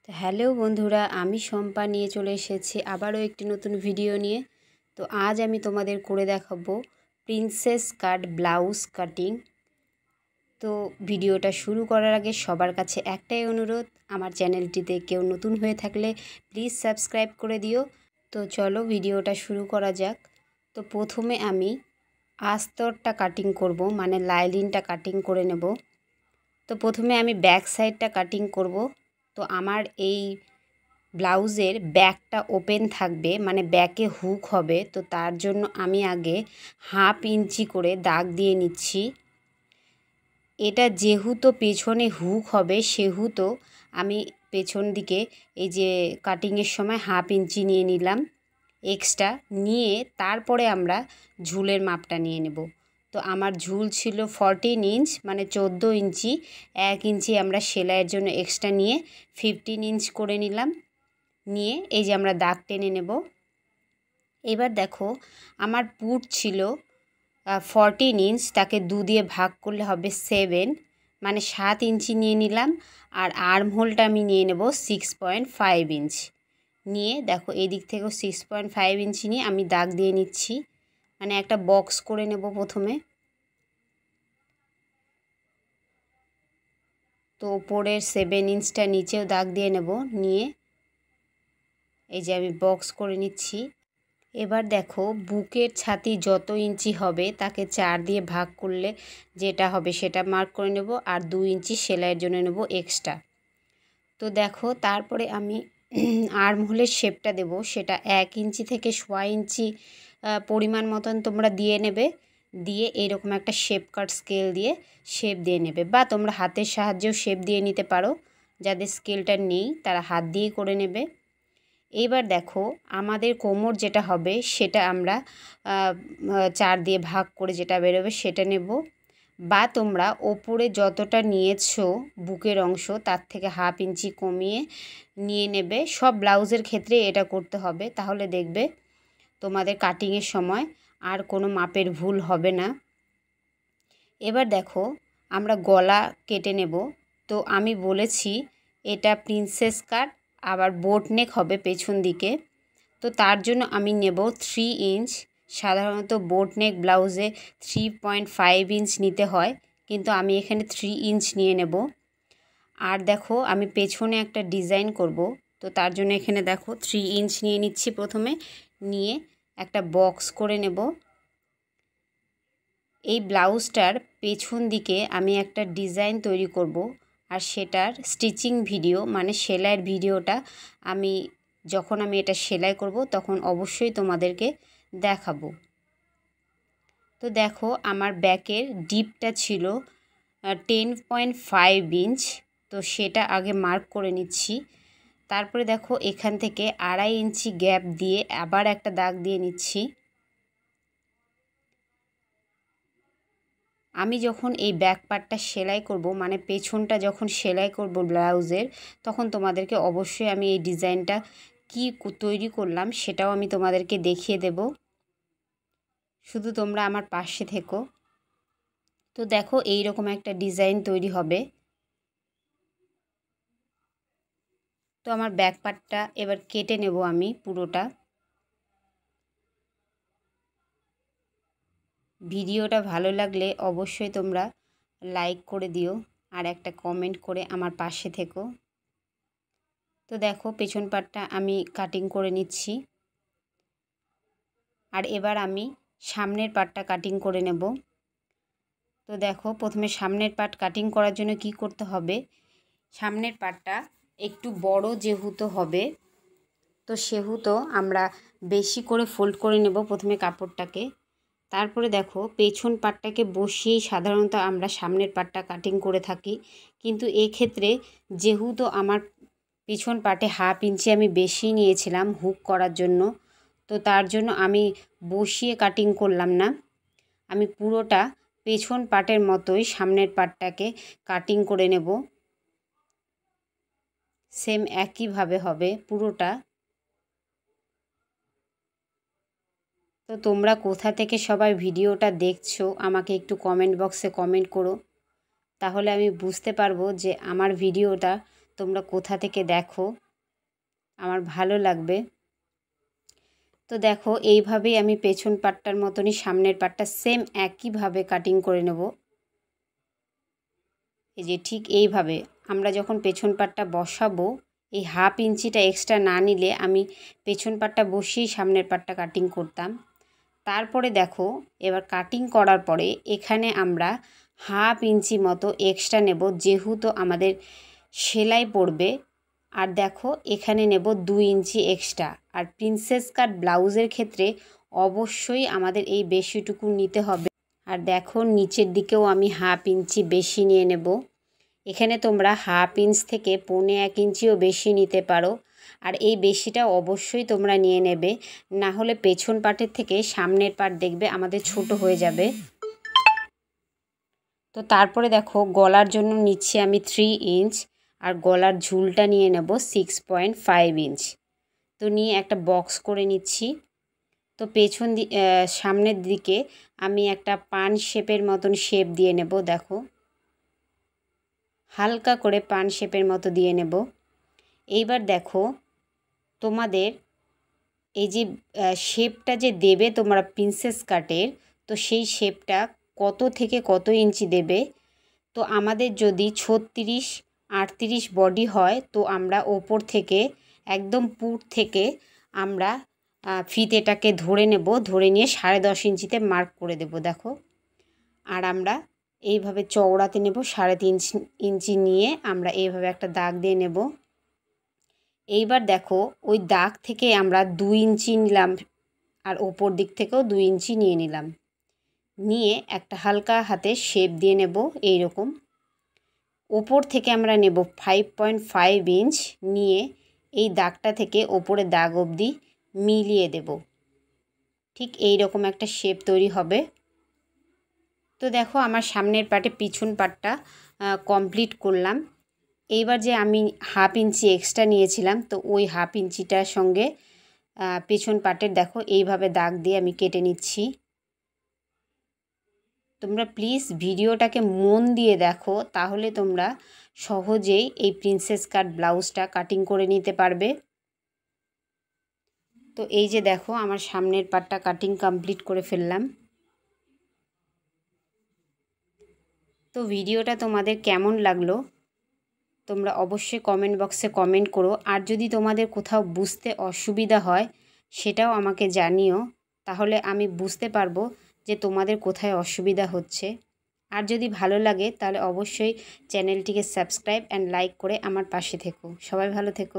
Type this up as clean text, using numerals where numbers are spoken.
Hello বন্ধুরা, আমি শম্পা নিয়ে চলে এসেছি আবারও একটি নতুন ভিডিও নিয়ে। তো আজ আমি তোমাদের করে দেখাবো প্রিন্সেস কাট ব্লাউজ কাটিং। তো ভিডিওটা শুরু করার আগে সবার কাছে একটাই অনুরোধ, আমার চ্যানেলটিতে কেউ নতুন হয়ে থাকলে প্লিজ সাবস্ক্রাইব করে দিও। তো চলো ভিডিওটা শুরু করা যাক। তো প্রথমে আমি আস্তরটা কাটিং করব, মানে লাইলিনটা কাটিং করে নেব। তো প্রথমে আমি ব্যাক সাইডটা কাটিং করব। তো আমার এই ব্লাউজের ব্যাকটা ওপেন থাকবে, মানে ব্যাকে হুক হবে। তো তার জন্য আমি আগে 1/2 ইঞ্চি করে দাগ দিয়ে নিচ্ছি। এটা যেহেতু পেছনে হুক হবে সেহেতু আমি পেছন দিকে এই যে কাটিংয়ের সময় 1/2 ইঞ্চি নিয়ে নিলাম এক্সট্রা, নিয়ে তারপরে আমরা ঝুলের মাপটা নিয়ে নেব। তো আমার ঝুল ছিল 14 ইঞ্চ, মানে 14 ইঞ্চি। 1 ইঞ্চি আমরা সেলাইয়ের জন্য এক্সট্রা নিয়ে 15 ইঞ্চ করে নিলাম। নিয়ে এই যে আমরা দাগ টেনে নেব। এবার দেখো আমার পুট ছিল 14 ইঞ্চ, তাকে 2 দিয়ে ভাগ করলে হবে 7, মানে 7 ইঞ্চি নিয়ে নিলাম। আর আর্ম হোলটা আমি নিয়ে নেব 6.5 ইঞ্চ। নিয়ে দেখো এই দিক থেকেও 6.5 ইঞ্চি নিয়ে আমি দাগ দিয়ে নিচ্ছি, মানে একটা বক্স করে নেব প্রথমে। তো উপরের 7 ইঞ্চটা নিচেও দাগ দিয়ে নেব, নিয়ে এই যে আমি বক্স করে নিচ্ছি। এবার দেখো বুকের ছাতি যত ইঞ্চি হবে তাকে 4 দিয়ে ভাগ করলে যেটা হবে সেটা মার্ক করে নেব, আর 2 ইঞ্চি সেলাইয়ের জন্য নেব এক্সট্রা। তো দেখো তারপরে আমি আর্ম হোলের শেপটা দেব, সেটা 1 ইঞ্চি থেকে 1.5 ইঞ্চি পরিমাণ মতন তোমরা দিয়ে নেবে। দিয়ে এরকম একটা শেপ কাট স্কেল দিয়ে শেপ দিয়ে নেবে, বা তোমরা হাতের সাহায্যেও শেপ দিয়ে নিতে পারো। যাদের স্কেলটা নেই তারা হাত দিয়েই করে নেবে। এইবার দেখো আমাদের কোমর যেটা হবে সেটা আমরা 4 দিয়ে ভাগ করে যেটা বেরোবে সেটা নেব, বা তোমরা ওপরে যতটা নিয়েছো বুকের অংশ তার থেকে 1/2 ইঞ্চি কমিয়ে নিয়ে নেবে। সব ব্লাউজের ক্ষেত্রে এটা করতে হবে, তাহলে দেখবে তোমাদের কাটিংয়ের সময় আর কোনো মাপের ভুল হবে না। এবার দেখো আমরা গলা কেটে নেব। তো আমি বলেছি এটা প্রিন্সেস কাট, আবার বোট নেক হবে পেছন দিকে। তো তার জন্য আমি নেব 3 ইঞ্চ। সাধারণত বোট নেক ব্লাউজে 3.5 ইঞ্চ নিতে হয়, কিন্তু আমি এখানে 3 ইঞ্চ নিয়ে নেব। আর দেখো আমি পেছনে একটা ডিজাইন করব, তো তার জন্য এখানে দেখো 3 ইঞ্চ নিয়ে নিচ্ছি প্রথমে, নিয়ে একটা বক্স করে নেব। এই ব্লাউজটার পেছন দিকে আমি একটা ডিজাইন তৈরি করব, আর সেটার স্টিচিং ভিডিও, মানে সেলাইয়ের ভিডিওটা আমি যখন আমি এটা সেলাই করব তখন অবশ্যই তোমাদেরকে দেখাবো। তো দেখো আমার ব্যাকের ডিপটা ছিল 10.5 ইঞ্চ, তো সেটা আগে মার্ক করে নিচ্ছি। তারপরে দেখো এখান থেকে 2.5 ইঞ্চি গ্যাপ দিয়ে আবার একটা দাগ দিয়ে নিচ্ছি। আমি যখন এই ব্যাক পার্টটা সেলাই করব, মানে পেছনটা যখন সেলাই করব ব্লাউজের, তখন তোমাদেরকে অবশ্যই আমি এই ডিজাইনটা কি তৈরি করলাম সেটাও আমি তোমাদেরকে দেখিয়ে দেব। শুধু তোমরা আমার পাশে থেকো। তো দেখো এই রকম একটা ডিজাইন তৈরি হবে। তো আমার ব্যাক পার্টটা এবার কেটে নেব আমি পুরোটা। ভিডিওটা ভালো লাগলে অবশ্যই তোমরা লাইক করে দিও, আর একটা কমেন্ট করে আমার পাশে থেকো। তো দেখো পেছন পার্টটা আমি কাটিং করে নিচ্ছি, আর এবার আমি সামনের পার্টটা কাটিং করে নেব। তো দেখো প্রথমে সামনের পার্ট কাটিং করার জন্য কি করতে হবে, সামনের পার্টটা একটু বড় যেহেতু হবে, তো সেহেতু আমরা বেশি করে ফোল্ড করে নেব প্রথমে কাপড়টাকে। তারপরে দেখো পেছন পার্টটাকে বসিয়েই সাধারণত আমরা সামনের পার্টটা কাটিং করে থাকি, কিন্তু এক্ষেত্রে যেহেতু আমার পিছন পার্টে 1/2 ইঞ্চি আমি বেশি নিয়েছিলাম হুক করার জন্য, তো তার জন্য আমি বসিয়ে কাটিং করলাম না। আমি পুরোটা পেছন পার্টের মতোই সামনের পার্টটাকে কাটিং করে নেব। সেম একইভাবে হবে পুরোটা। তো তোমরা কোথা থেকে সবাই ভিডিওটা দেখছো আমাকে একটু কমেন্ট বক্সে কমেন্ট করো, তাহলে আমি বুঝতে পারবো যে আমার ভিডিওটা তোমরা কোথা থেকে দেখো, আমার ভালো লাগবে। তো দেখো এইভাবেই আমি পেছন পাটটার মতনই সামনের পাটটা সেম একইভাবে কাটিং করে নেব। এই যে ঠিক এইভাবে আমরা যখন পেছন পাটটা বসাবো, এই 1/2 ইঞ্চিটা এক্সট্রা না নিলে আমি পেছন পাটটা বসিয়েই সামনের পাটটা কাটিং করতাম। তারপরে দেখো এবার কাটিং করার পরে এখানে আমরা 1/2 ইঞ্চি মতো এক্সট্রা নেব, যেহেতু আমাদের সেলাই পড়বে। আর দেখো এখানে নেব 2 ইঞ্চি এক্সট্রা। আর প্রিন্সেস কাট ব্লাউজের ক্ষেত্রে অবশ্যই আমাদের এই বেশিটুকু নিতে হবে। আর দেখো নিচের দিকেও আমি 1/2 ইঞ্চি বেশি নিয়ে নেব। এখানে তোমরা 1/2 ইঞ্চ থেকে 1.25 ইঞ্চিও বেশি নিতে পারো। আর এই বেশিটা অবশ্যই তোমরা নিয়ে নেবে, না হলে পেছন পাটের থেকে সামনের পাট দেখবে আমাদের ছোট হয়ে যাবে। তো তারপরে দেখো গলার জন্য নিচ্ছি আমি 3 ইঞ্চ, আর গলার ঝুলটা নিয়ে নেব 6.5 ইঞ্চ। তো নিয়ে একটা বক্স করে নিচ্ছি। তো সামনের দিকে আমি একটা পান শেপের মতন শেপ দিয়ে নেব। দেখো হালকা করে পান শেপের মতো দিয়ে নেব। এইবার দেখো তোমাদের এই যে শেপটা যে দেবে তোমরা প্রিন্সেস কাটের, তো সেই শেপটা কত থেকে কত ইঞ্চি দেবে। তো আমাদের যদি 36-38 বডি হয়, তো আমরা ওপর থেকে একদম পুট থেকে আমরা ফিতেটাকে ধরে নেব, ধরে নিয়ে 10.5 ইঞ্চিতে মার্ক করে দেব। দেখো আর আমরা এইভাবে চওড়াতে নেব 3.5 ইঞ্চি নিয়ে আমরা এইভাবে একটা দাগ দিয়ে নেব। এইবার দেখো ওই দাগ থেকে আমরা 2 ইঞ্চি নিলাম, আর ওপর দিক থেকেও 2 ইঞ্চি নিয়ে নিলাম। নিয়ে একটা হালকা হাতে শেপ দিয়ে নেব এইরকম। ওপর থেকে আমরা নেব 5.5 ইঞ্চ নিয়ে এই দাগটা থেকে ওপরে দাগ অবধি মিলিয়ে দেব। ঠিক এই রকম একটা শেপ তৈরি হবে। তো দেখো আমার সামনের পাটে পিছন পাটটা কমপ্লিট করলাম। এইবার যে আমি 1/2 ইঞ্চি এক্সট্রা নিয়েছিলাম, তো ওই 1/2 ইঞ্চিটার সঙ্গে পেছন পাটের দেখো এইভাবে দাগ দিয়ে আমি কেটে নিচ্ছি। তোমরা প্লিজ ভিডিওটাকে মন দিয়ে দেখো, তাহলে তোমরা সহজেই এই প্রিন্সেস কাট ব্লাউজটা কাটিং করে নিতে পারবে। তো এই যে দেখো আমার সামনের পাটটা কাটিং কমপ্লিট করে ফেললাম। তো ভিডিওটা তোমাদের কেমন লাগলো তোমরা অবশ্যই কমেন্ট বক্সে কমেন্ট করো। আর যদি তোমাদের কোথাও বুঝতে অসুবিধা হয় সেটাও আমাকে জানিও, তাহলে আমি বুঝতে পারবো যে তোমাদের কোথায় অসুবিধা হচ্ছে। আর যদি ভালো লাগে তাহলে অবশ্যই চ্যানেলটিকে সাবস্ক্রাইব অ্যান্ড লাইক করে আমার পাশে থেকো। সবাই ভালো থেকো।